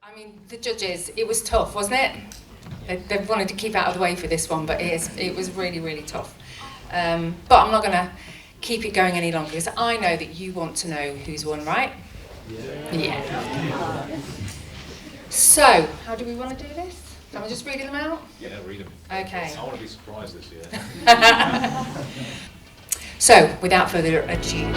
I mean, the judges, it was tough, wasn't it? They wanted to keep out of the way for this one, but it was really, really tough. But I'm not going to keep it going any longer because I know that you want to know who's won, right? Yeah. So, how do we want to do this? Am I just reading them out? Yeah, read them. Okay. I want to be surprised this year. So, without further ado.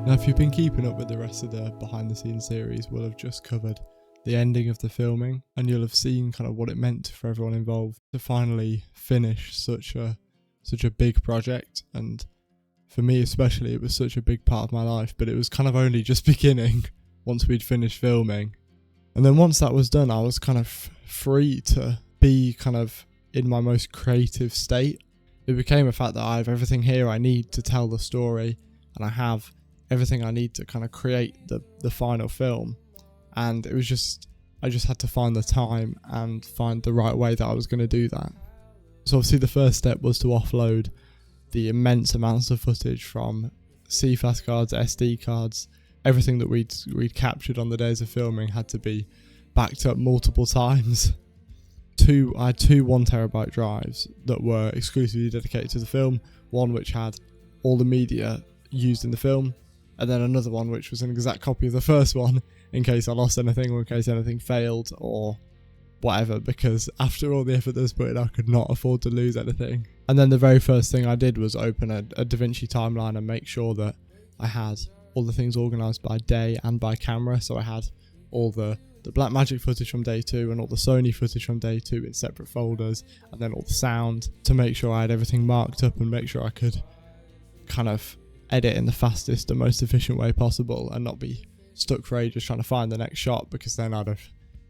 Now, if you've been keeping up with the rest of the behind the scenes series, we'll have just covered the ending of the filming, and you'll have seen kind of what it meant for everyone involved to finally finish such a big project. And for me especially, it was such a big part of my life, but it was kind of only just beginning once we'd finished filming. And then once that was done, I was kind of free to be kind of in my most creative state. It became a fact that I have everything here I need to tell the story, and I have everything I need to kind of create the final film. And it was I just had to find the time and find the right way that I was going to do that. So obviously the first step was to offload the immense amounts of footage from CFAS cards, SD cards. Everything that we'd captured on the days of filming had to be backed up multiple times. I had two 1 terabyte drives that were exclusively dedicated to the film, one which had all the media used in the film, and then another one which was an exact copy of the first one in case I lost anything or in case anything failed or whatever, because after all the effort that was put in, I could not afford to lose anything. And then the very first thing I did was open a DaVinci timeline and make sure that I had all the things organised by day and by camera. So I had all the Blackmagic footage from day 2 and all the Sony footage from day 2 in separate folders, and then all the sound, to make sure I had everything marked up and make sure I could kind of edit in the fastest and most efficient way possible and not be stuck for ages trying to find the next shot, because then I'd have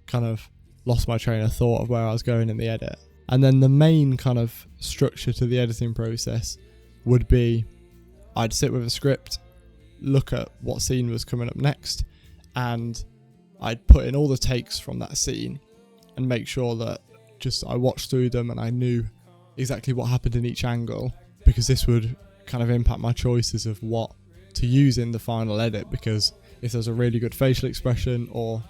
kind of lost my train of thought of where I was going in the edit. And then the main kind of structure to the editing process would be I'd sit with a script, look at what scene was coming up next, and I'd put in all the takes from that scene and make sure that just I watched through them and I knew exactly what happened in each angle, because this would kind of impact my choices of what to use in the final edit. Because if there's a really good facial expression or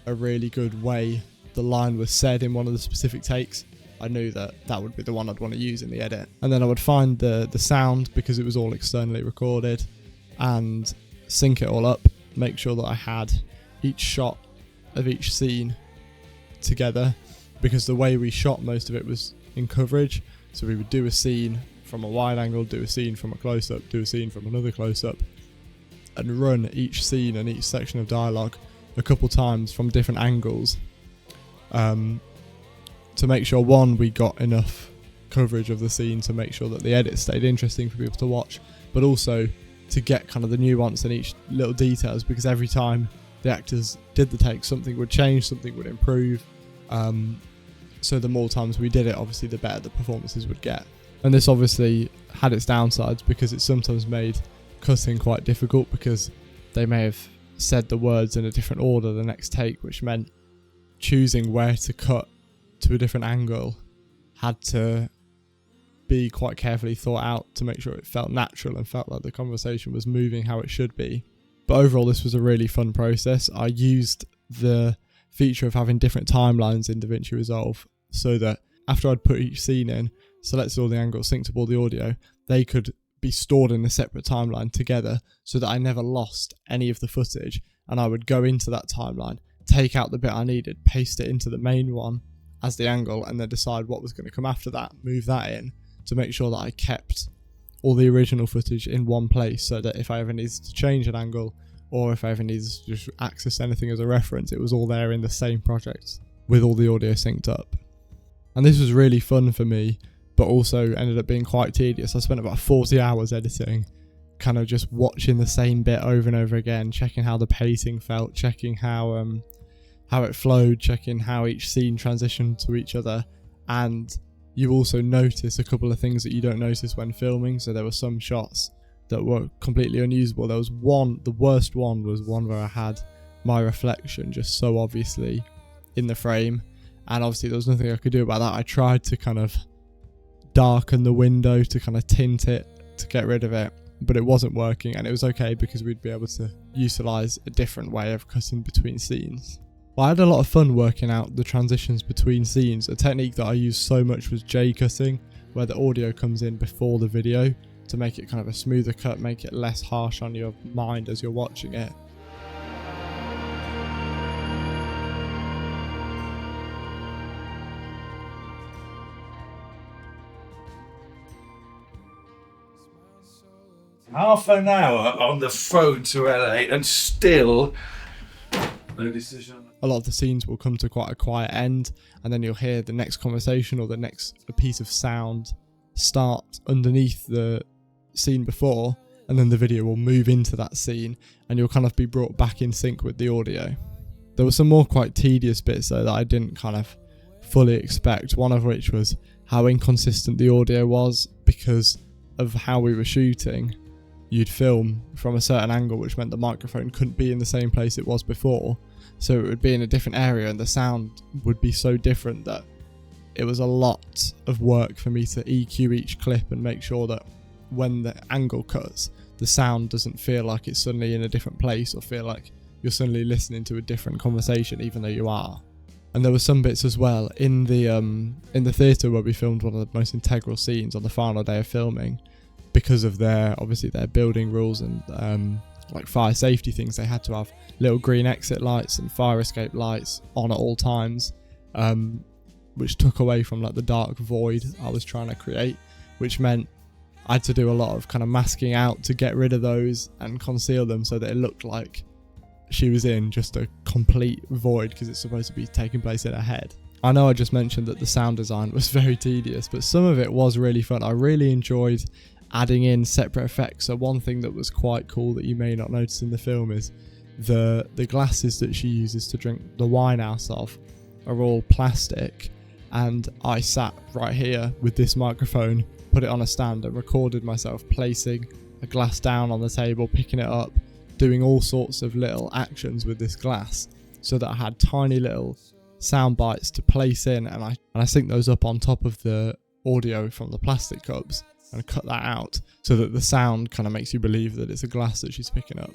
a really good way the line was said in one of the specific takes, I knew that would be the one I'd want to use in the edit. And then I would find the sound, because it was all externally recorded, and sync it all up, make sure that I had each shot of each scene together, because the way we shot most of it was in coverage. So we would do a scene from a wide angle, do a scene from a close-up, do a scene from another close-up, and run each scene and each section of dialogue a couple times from different angles, to make sure, one, we got enough coverage of the scene to make sure that the edit stayed interesting for people to watch, but also to get kind of the nuance in each little details, because every time the actors did the take, something would change, something would improve. So the more times we did it, obviously the better the performances would get. And this obviously had its downsides, because it sometimes made cutting quite difficult, because they may have said the words in a different order the next take, which meant choosing where to cut to a different angle had to be quite carefully thought out to make sure it felt natural and felt like the conversation was moving how it should be. But overall, this was a really fun process. I used the feature of having different timelines in DaVinci Resolve, so that after I'd put each scene in, selected all the angles, synced up all the audio, they could be stored in a separate timeline together, so that I never lost any of the footage. And I would go into that timeline, take out the bit I needed, paste it into the main one as the angle, and then decide what was going to come after that, move that in, to make sure that I kept all the original footage in one place, so that if I ever needed to change an angle, or if I ever needed to just access anything as a reference, it was all there in the same project with all the audio synced up. And this was really fun for me, but also ended up being quite tedious. I spent about 40 hours editing kind of just watching the same bit over and over again, checking how the pacing felt, checking how it flowed, checking how each scene transitioned to each other. And you also notice a couple of things that you don't notice when filming. So there were some shots that were completely unusable. There was one, the worst one was one where I had my reflection just so obviously in the frame, and obviously there was nothing I could do about that. I tried to kind of darken the window to kind of tint it to get rid of it, but it wasn't working, and it was okay because we'd be able to utilize a different way of cutting between scenes. Well, I had a lot of fun working out the transitions between scenes. A technique that I used so much was J-cutting, where the audio comes in before the video to make it kind of a smoother cut, make it less harsh on your mind as you're watching it. Half an hour on the phone to LA and still no decision. A lot of the scenes will come to quite a quiet end, and then you'll hear the next conversation or the next piece of sound start underneath the scene before, and then the video will move into that scene and you'll kind of be brought back in sync with the audio. There were some more quite tedious bits though that I didn't kind of fully expect, one of which was how inconsistent the audio was because of how we were shooting. You'd film from a certain angle, which meant the microphone couldn't be in the same place it was before, so it would be in a different area and the sound would be so different that it was a lot of work for me to EQ each clip and make sure that when the angle cuts, the sound doesn't feel like it's suddenly in a different place or feel like you're suddenly listening to a different conversation even though you are. And there were some bits as well in the theatre where we filmed one of the most integral scenes on the final day of filming. Because of their building rules and like fire safety things, they had to have little green exit lights and fire escape lights on at all times, which took away from like the dark void I was trying to create, which meant I had to do a lot of kind of masking out to get rid of those and conceal them so that it looked like she was in just a complete void because it's supposed to be taking place in her head. I know I just mentioned that the sound design was very tedious, but some of it was really fun. I really enjoyed adding in separate effects. So one thing that was quite cool that you may not notice in the film is the glasses that she uses to drink the wine out of are all plastic, and I sat right here with this microphone, put it on a stand and recorded myself placing a glass down on the table, picking it up, doing all sorts of little actions with this glass so that I had tiny little sound bites to place in, and I sync those up on top of the audio from the plastic cups and cut that out so that the sound kind of makes you believe that it's a glass that she's picking up.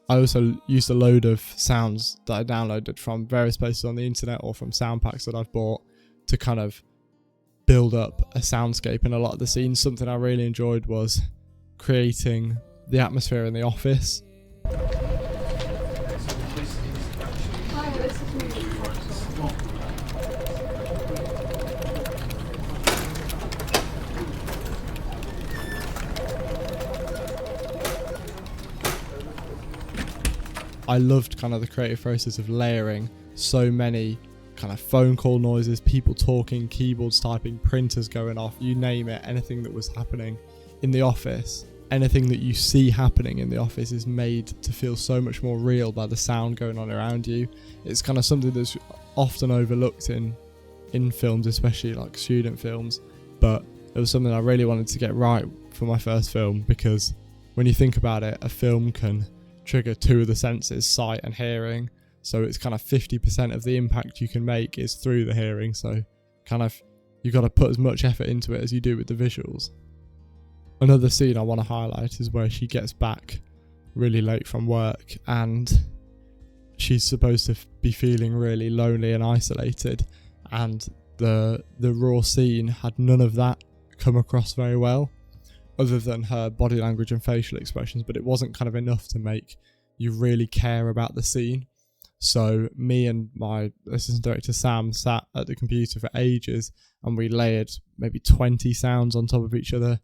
I also used a load of sounds that I downloaded from various places on the internet or from sound packs that I've bought to kind of build up a soundscape in a lot of the scenes. Something I really enjoyed was creating the atmosphere in the office. I loved kind of the creative process of layering so many kind of phone call noises, people talking, keyboards typing, printers going off, you name it, anything that was happening in the office. Anything that you see happening in the office is made to feel so much more real by the sound going on around you. It's kind of something that's often overlooked in films, especially like student films, but it was something I really wanted to get right for my first film, because when you think about it, a film can trigger two of the senses, sight and hearing, so it's kind of 50% of the impact you can make is through the hearing, so kind of you've got to put as much effort into it as you do with the visuals. Another scene I want to highlight is where she gets back really late from work and she's supposed to be feeling really lonely and isolated, and the raw scene had none of that come across very well, other than her body language and facial expressions, but it wasn't kind of enough to make you really care about the scene. So me and my assistant director Sam sat at the computer for ages and we layered maybe 20 sounds on top of each other.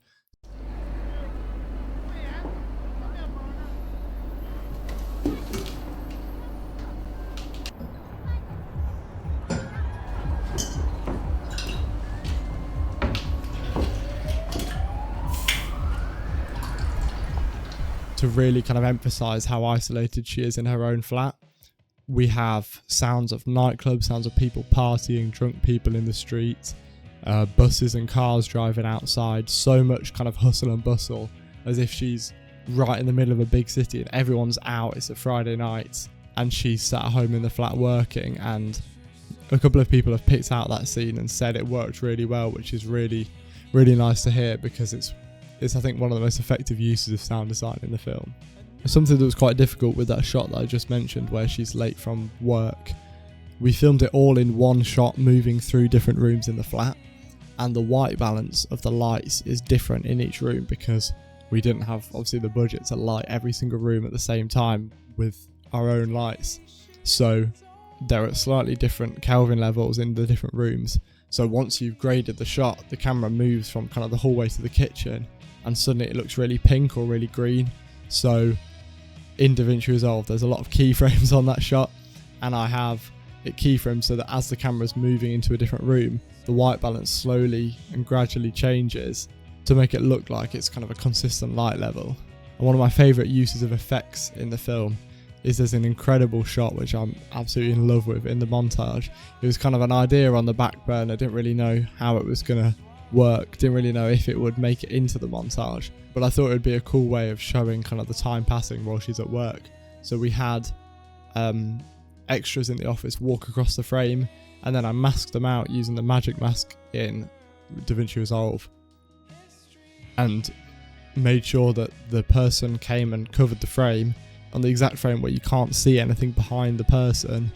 to really kind of emphasize how isolated she is in her own flat. We have sounds of nightclubs, sounds of people partying, drunk people in the street, buses and cars driving outside, so much kind of hustle and bustle, as if she's right in the middle of a big city and everyone's out. It's a Friday night and she's sat at home in the flat working, and a couple of people have picked out that scene and said it worked really well, which is really, really nice to hear, because it's I think one of the most effective uses of sound design in the film. Something that was quite difficult with that shot that I just mentioned where she's late from work, we filmed it all in one shot moving through different rooms in the flat, and the white balance of the lights is different in each room because we didn't have obviously the budget to light every single room at the same time with our own lights. So they're at slightly different Kelvin levels in the different rooms. So once you've graded the shot, the camera moves from kind of the hallway to the kitchen, and suddenly it looks really pink or really green. So in DaVinci Resolve, there's a lot of keyframes on that shot, and I have it keyframed so that as the camera's moving into a different room, the white balance slowly and gradually changes to make it look like it's kind of a consistent light level. And one of my favourite uses of effects in the film is there's an incredible shot which I'm absolutely in love with in the montage. It was kind of an idea on the back burner, didn't really know how it was going to work, didn't really know if it would make it into the montage, but I thought it would be a cool way of showing kind of the time passing while she's at work. So we had extras in the office walk across the frame, and then I masked them out using the magic mask in DaVinci Resolve, and made sure that the person came and covered the frame on the exact frame where you can't see anything behind the person.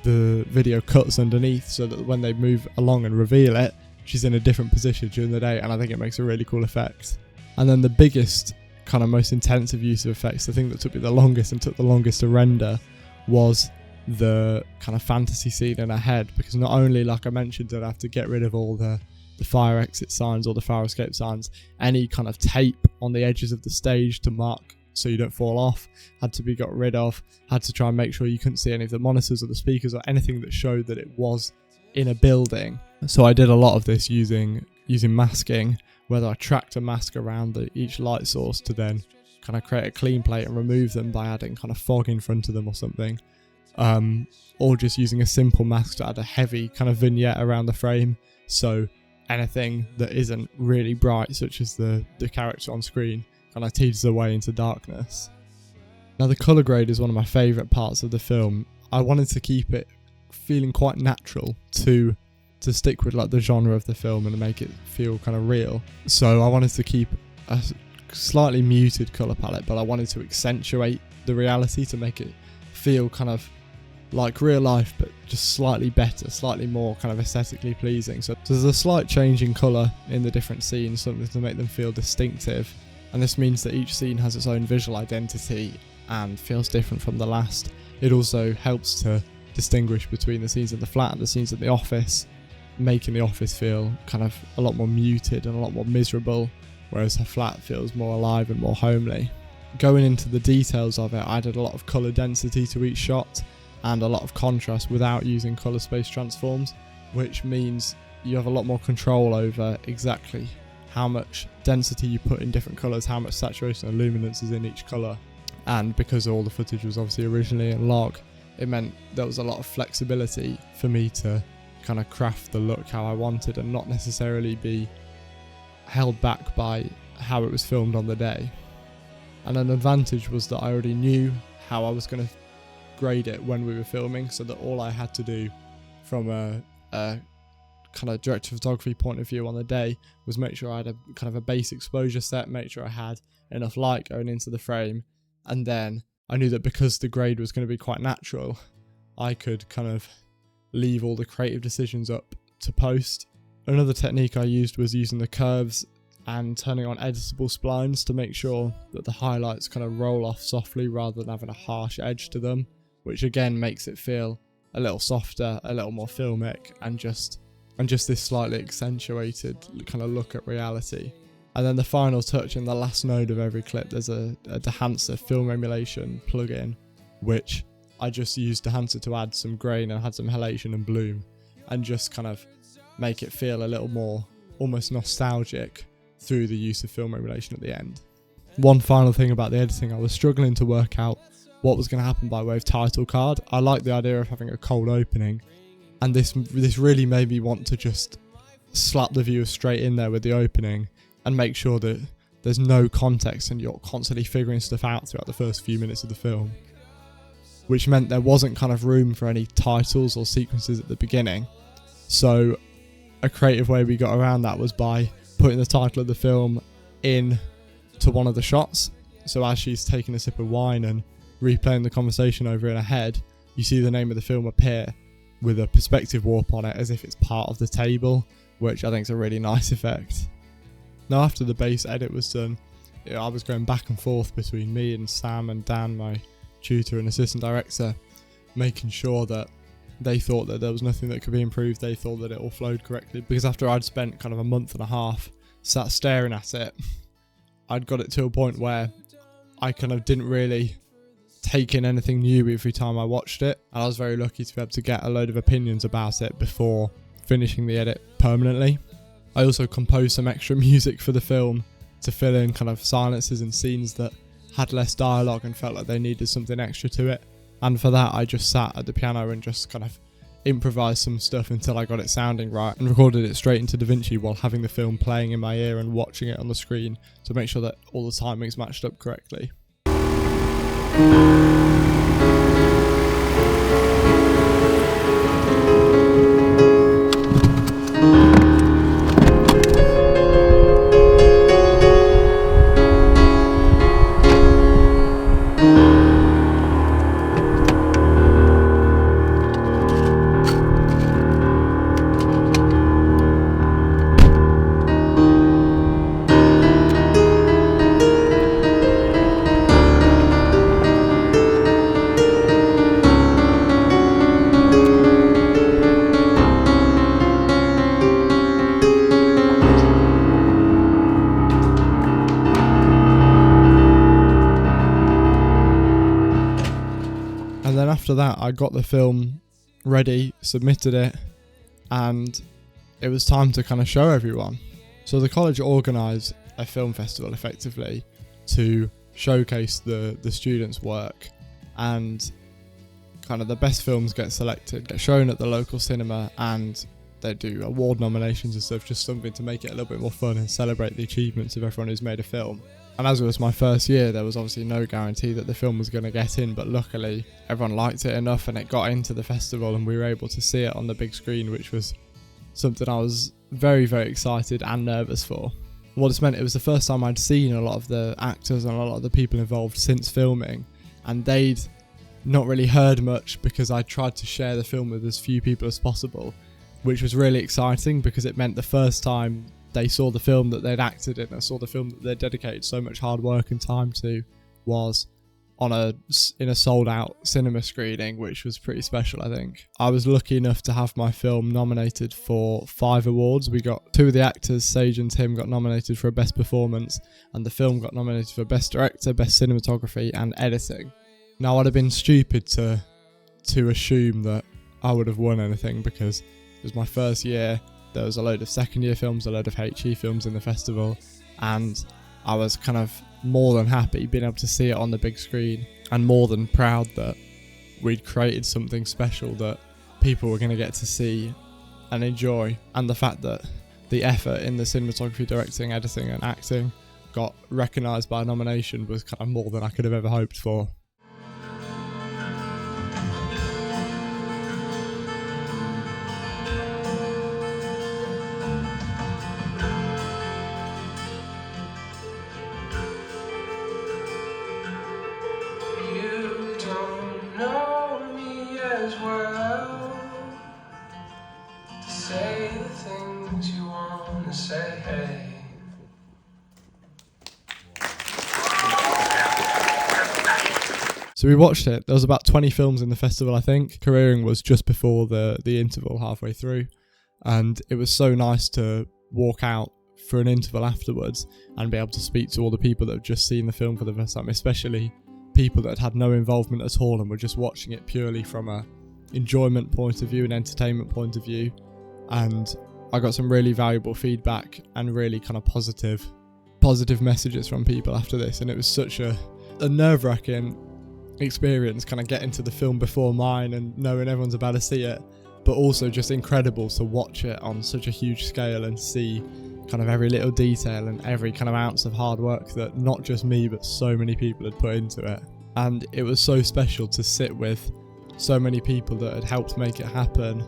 The video cuts underneath so that when they move along and reveal it, she's in a different position during the day, and I think it makes a really cool effect. And then the biggest, kind of most intensive use of effects, the thing that took me the longest and took the longest to render, was the kind of fantasy scene in her head, because not only, like I mentioned, did I have to get rid of all the fire exit signs or the fire escape signs, any kind of tape on the edges of the stage to mark so you don't fall off had to be got rid of, had to try and make sure you couldn't see any of the monitors or the speakers or anything that showed that it was in a building. So I did a lot of this using masking, whether I tracked a mask around each light source to then kind of create a clean plate and remove them by adding kind of fog in front of them or something, or just using a simple mask to add a heavy kind of vignette around the frame, so anything that isn't really bright, such as the character on screen, kind of teeters away into darkness. Now the colour grade is one of my favourite parts of the film. I wanted to keep it feeling quite natural to stick with like the genre of the film and make it feel kind of real. So I wanted to keep a slightly muted colour palette, but I wanted to accentuate the reality to make it feel kind of like real life, but just slightly better, slightly more kind of aesthetically pleasing. So there's a slight change in colour in the different scenes, something to make them feel distinctive. And this means that each scene has its own visual identity and feels different from the last. It also helps to distinguish between the scenes in the flat and the scenes in the office, making the office feel kind of a lot more muted and a lot more miserable, whereas her flat feels more alive and more homely. Going into the details of it, I added a lot of colour density to each shot and a lot of contrast without using colour space transforms, which means you have a lot more control over exactly how much density you put in different colours, how much saturation and luminance is in each colour. And because all the footage was obviously originally in log, it meant there was a lot of flexibility for me to kind of craft the look how I wanted and not necessarily be held back by how it was filmed on the day. And an advantage was that I already knew how I was going to grade it when we were filming, so that all I had to do from a kind of director of photography point of view on the day was make sure I had a kind of a base exposure set, make sure I had enough light going into the frame, and then I knew that because the grade was going to be quite natural, I could kind of leave all the creative decisions up to post. Another technique I used was using the curves and turning on editable splines to make sure that the highlights kind of roll off softly rather than having a harsh edge to them, which again makes it feel a little softer, a little more filmic, and just this slightly accentuated kind of look at reality. And then the final touch in the last node of every clip, there's a Dehancer film emulation plugin, which I just used Dehancer to add some grain and had some halation and bloom, and just kind of make it feel a little more almost nostalgic through the use of film emulation at the end. One final thing about the editing, I was struggling to work out what was going to happen by way of title card. I like the idea of having a cold opening, and this really made me want to just slap the viewer straight in there with the opening and make sure that there's no context and you're constantly figuring stuff out throughout the first few minutes of the film, which meant there wasn't kind of room for any titles or sequences at the beginning. So a creative way we got around that was by putting the title of the film in to one of the shots. So as she's taking a sip of wine and replaying the conversation over in her head, you see the name of the film appear with a perspective warp on it as if it's part of the table, which I think is a really nice effect. Now after the base edit was done, I was going back and forth between me and Sam and Dan, my tutor and assistant director, making sure that they thought that there was nothing that could be improved. They thought that it all flowed correctly, because after I'd spent kind of a month and a half sat staring at it, I'd got it to a point where I kind of didn't really take in anything new every time I watched it, and I was very lucky to be able to get a load of opinions about it before finishing the edit permanently. I also composed some extra music for the film to fill in kind of silences and scenes that had less dialogue and felt like they needed something extra to it. And for that, I just sat at the piano and just kind of improvised some stuff until I got it sounding right, and recorded it straight into DaVinci while having the film playing in my ear and watching it on the screen to make sure that all the timings matched up correctly. And then after that, I got the film ready, submitted it, and it was time to kind of show everyone. So the college organised a film festival effectively to showcase the students' work, and kind of the best films get selected, get shown at the local cinema, and they do award nominations and stuff, just something to make it a little bit more fun and celebrate the achievements of everyone who's made a film. And as it was my first year, there was obviously no guarantee that the film was going to get in, but luckily everyone liked it enough and it got into the festival and we were able to see it on the big screen, which was something I was very, very excited and nervous for. What this meant, it was the first time I'd seen a lot of the actors and a lot of the people involved since filming, and they'd not really heard much because I tried to share the film with as few people as possible, which was really exciting because it meant the first time they saw the film that they'd acted in and saw the film that they'd dedicated so much hard work and time to was in a sold out cinema screening, which was pretty special, I think. I was lucky enough to have my film nominated for 5 awards. We got 2 of the actors, Sage and Tim, got nominated for Best Performance, and the film got nominated for Best Director, Best Cinematography and Editing. Now, I'd have been stupid to assume that I would have won anything because it was my first year. There was a load of second year films, a load of HE films in the festival, and I was kind of more than happy being able to see it on the big screen, and more than proud that we'd created something special that people were going to get to see and enjoy. And the fact that the effort in the cinematography, directing, editing and acting got recognised by a nomination was kind of more than I could have ever hoped for. So we watched it. There was about 20 films in the festival, I think. Careering was just before the interval, halfway through. And it was so nice to walk out for an interval afterwards and be able to speak to all the people that have just seen the film for the first time, especially people that had no involvement at all and were just watching it purely from a enjoyment point of view, an entertainment point of view. And I got some really valuable feedback and really kind of positive positive messages from people after this, and it was such a nerve-wracking experience kind of getting to the film before mine and knowing everyone's about to see it, but also just incredible to watch it on such a huge scale and see kind of every little detail and every kind of ounce of hard work that not just me but so many people had put into it. And it was so special to sit with so many people that had helped make it happen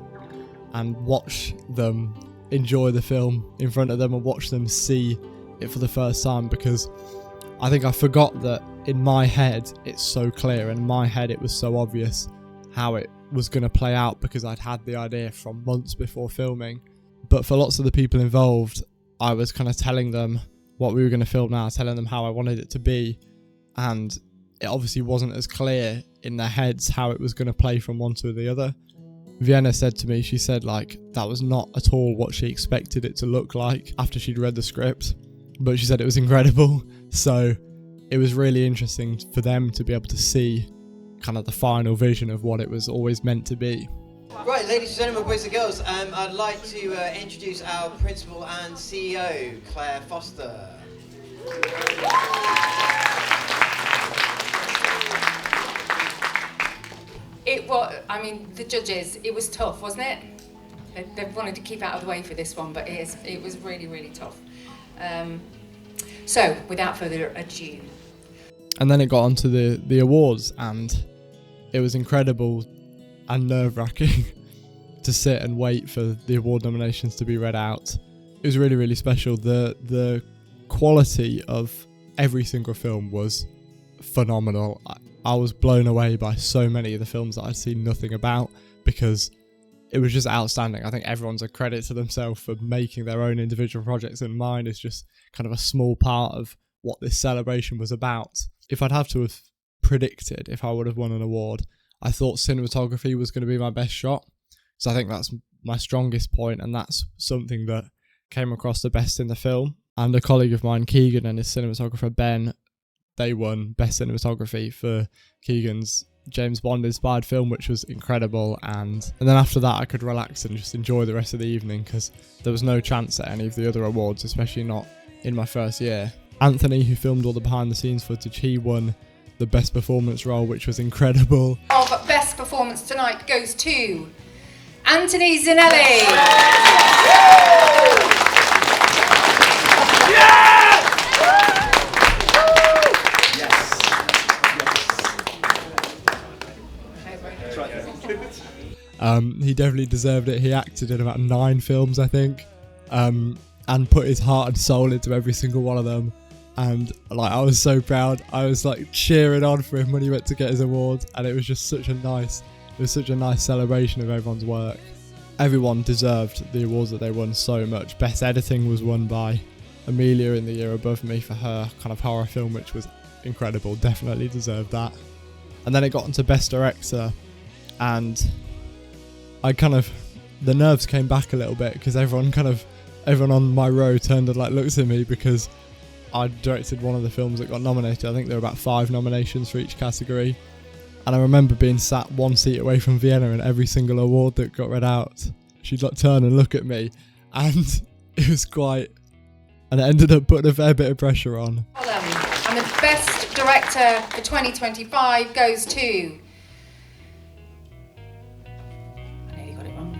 and watch them enjoy the film in front of them and watch them see it for the first time, because I think I forgot that in my head it's so clear, and in my head it was so obvious how it was going to play out because I'd had the idea from months before filming. But for lots of the people involved, I was kind of telling them what we were going to film now, telling them how I wanted it to be, and it obviously wasn't as clear in their heads how it was going to play from one to the other. Vienna said to me, she said like that was not at all what she expected it to look like after she'd read the script, but she said it was incredible. So it was really interesting for them to be able to see kind of the final vision of what it was always meant to be. Right, ladies and gentlemen, boys and girls, I'd like to introduce our principal and CEO, Claire Foster. The judges, it was tough, wasn't it? They wanted to keep out of the way for this one, but it was really, really tough. So, without further ado. And then it got onto the awards, and it was incredible and nerve-wracking to sit and wait for the award nominations to be read out. It was really, really special. The quality of every single film was phenomenal. I was blown away by so many of the films that I'd seen nothing about, because it was just outstanding. I think everyone's a credit to themselves for making their own individual projects, and mine is just kind of a small part of what this celebration was about. If I'd have to have predicted if I would have won an award, I thought cinematography was going to be my best shot. So I think that's my strongest point, and that's something that came across the best in the film. And a colleague of mine, Keegan, and his cinematographer Ben, they won Best Cinematography for Keegan's James Bond inspired film, which was incredible. And then after that I could relax and just enjoy the rest of the evening, because there was no chance at any of the other awards, especially not in my first year. Anthony, who filmed all the behind the scenes footage, he won the best performance role, which was incredible. But best performance tonight goes to Anthony Zinelli. He definitely deserved it. He acted in about 9 films, I think, and put his heart and soul into every single one of them. And like, I was so proud. I was like cheering on for him when he went to get his award, and it was just such a nice celebration of everyone's work. Everyone deserved the awards that they won so much. Best editing was won by Amelia in the year above me for her kind of horror film, which was incredible. Definitely deserved that. And then it got into best director, and the nerves came back a little bit, because everyone on my row turned and like looked at me, because I directed one of the films that got nominated. I think there were about 5 nominations for each category. And I remember being sat one seat away from Vienna, and every single award that got read out, she'd like turn and look at me, and it was and it ended up putting a fair bit of pressure on. And the best director for 2025 goes to... I nearly got it wrong.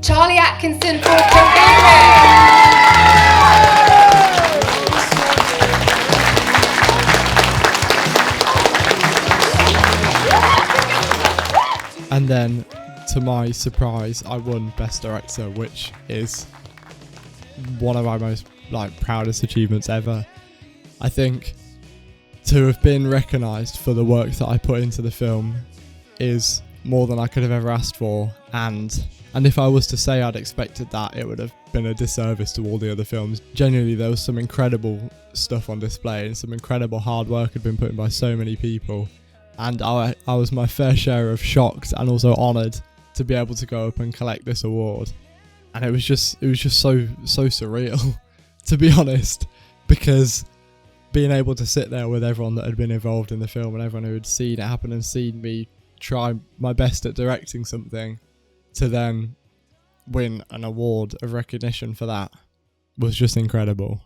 Charlie Atkinson for Careering. And then, to my surprise, I won Best Director, which is one of my most proudest achievements ever. I think to have been recognised for the work that I put into the film is more than I could have ever asked for, and if I was to say I'd expected that, it would have been a disservice to all the other films. Genuinely, there was some incredible stuff on display, and some incredible hard work had been put in by so many people. And I was my fair share of shocked and also honoured to be able to go up and collect this award. And it was just so surreal, to be honest, because being able to sit there with everyone that had been involved in the film and everyone who had seen it happen and seen me try my best at directing something, to then win an award of recognition for that was just incredible.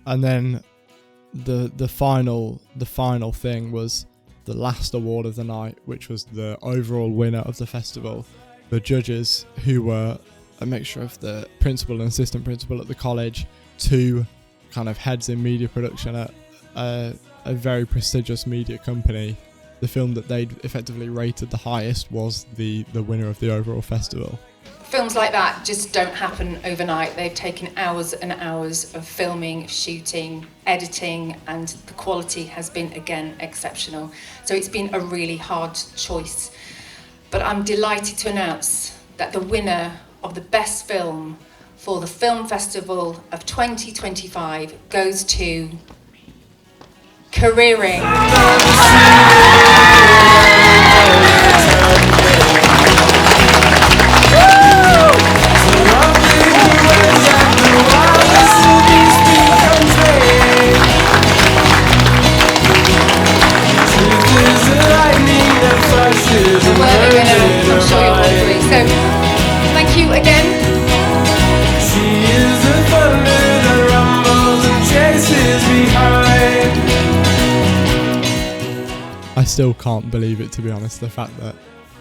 And then the final thing was the last award of the night, which was the overall winner of the festival. The judges, who were a mixture of the principal and assistant principal at the college, 2 kind of heads in media production at a very prestigious media company. The film that they'd effectively rated the highest was the winner of the overall festival. Films like that just don't happen overnight. They've taken hours and hours of filming, shooting, editing, and the quality has been, again, exceptional. So it's been a really hard choice. But I'm delighted to announce that the winner of the best film for the Film Festival of 2025 goes to Careering. Thank you again. I still can't believe it, to be honest, the fact that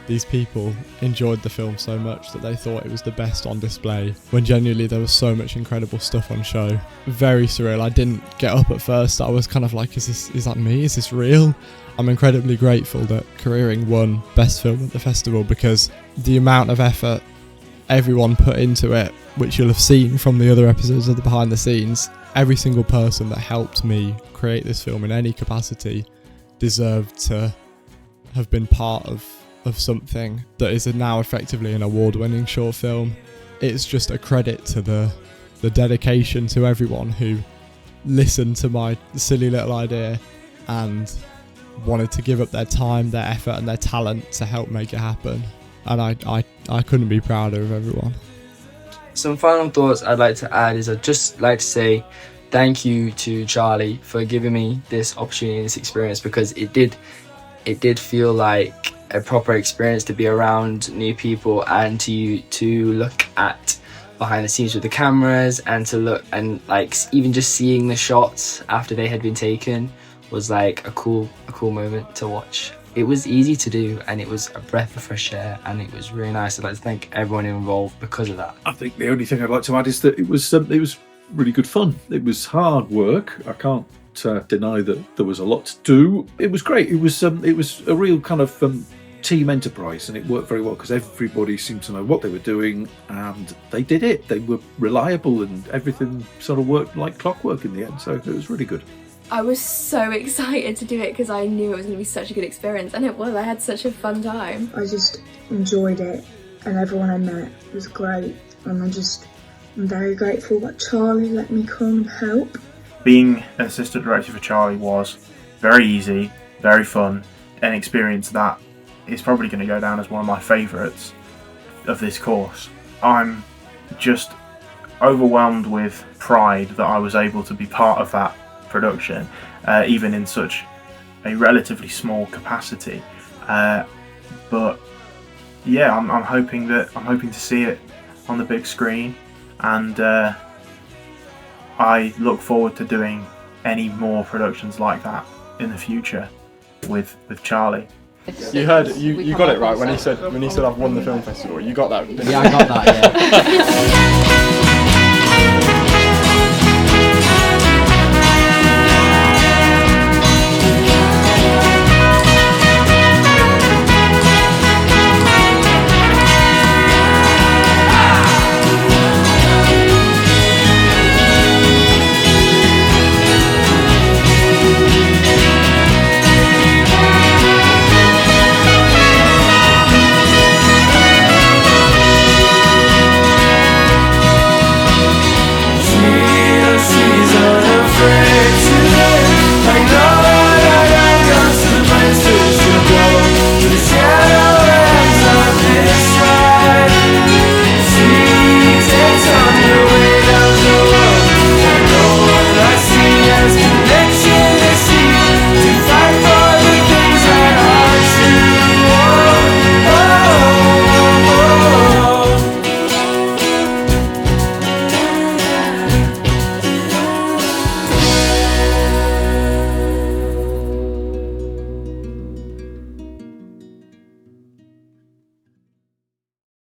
these people enjoyed the film so much that they thought it was the best on display, when genuinely there was so much incredible stuff on show. Very surreal. I didn't get up at first. I was kind of like, is that me? Is this real? I'm incredibly grateful that Careering won Best Film at the festival, because the amount of effort everyone put into it, which you'll have seen from the other episodes of the behind the scenes, every single person that helped me create this film in any capacity deserved to have been part of something that is now effectively an award-winning short film. It's just a credit to the dedication to everyone who listened to my silly little idea and wanted to give up their time, their effort and their talent to help make it happen. And I couldn't be prouder of everyone. Some final thoughts I'd like to add is I'd just like to say thank you to Charlie for giving me this opportunity and this experience, because it did feel like a proper experience to be around new people and to look at behind the scenes with the cameras, and to look and like even just seeing the shots after they had been taken was like a cool moment to watch. It was easy to do and it was a breath of fresh air and it was really nice. I'd like to thank everyone involved because of that. I think the only thing I'd like to add is that it was really good fun. It was hard work. I can't deny that there was a lot to do. It was great. It was a real kind of team enterprise, and it worked very well because everybody seemed to know what they were doing and they did it. They were reliable and everything sort of worked like clockwork in the end. So it was really good. I was so excited to do it because I knew it was going to be such a good experience, and it was. I had such a fun time. I just enjoyed it and everyone I met was great, and I'm very grateful that Charlie let me come and help. Being an assistant director for Charlie was very easy, very fun, an experience that is probably going to go down as one of my favourites of this course. I'm just overwhelmed with pride that I was able to be part of that production, even in such a relatively small capacity. But yeah, I'm hoping to see it on the big screen, and I look forward to doing any more productions like that in the future with Charlie. You heard you got it right when he said I've won the film festival. You got that. Yeah, I got that. Yeah.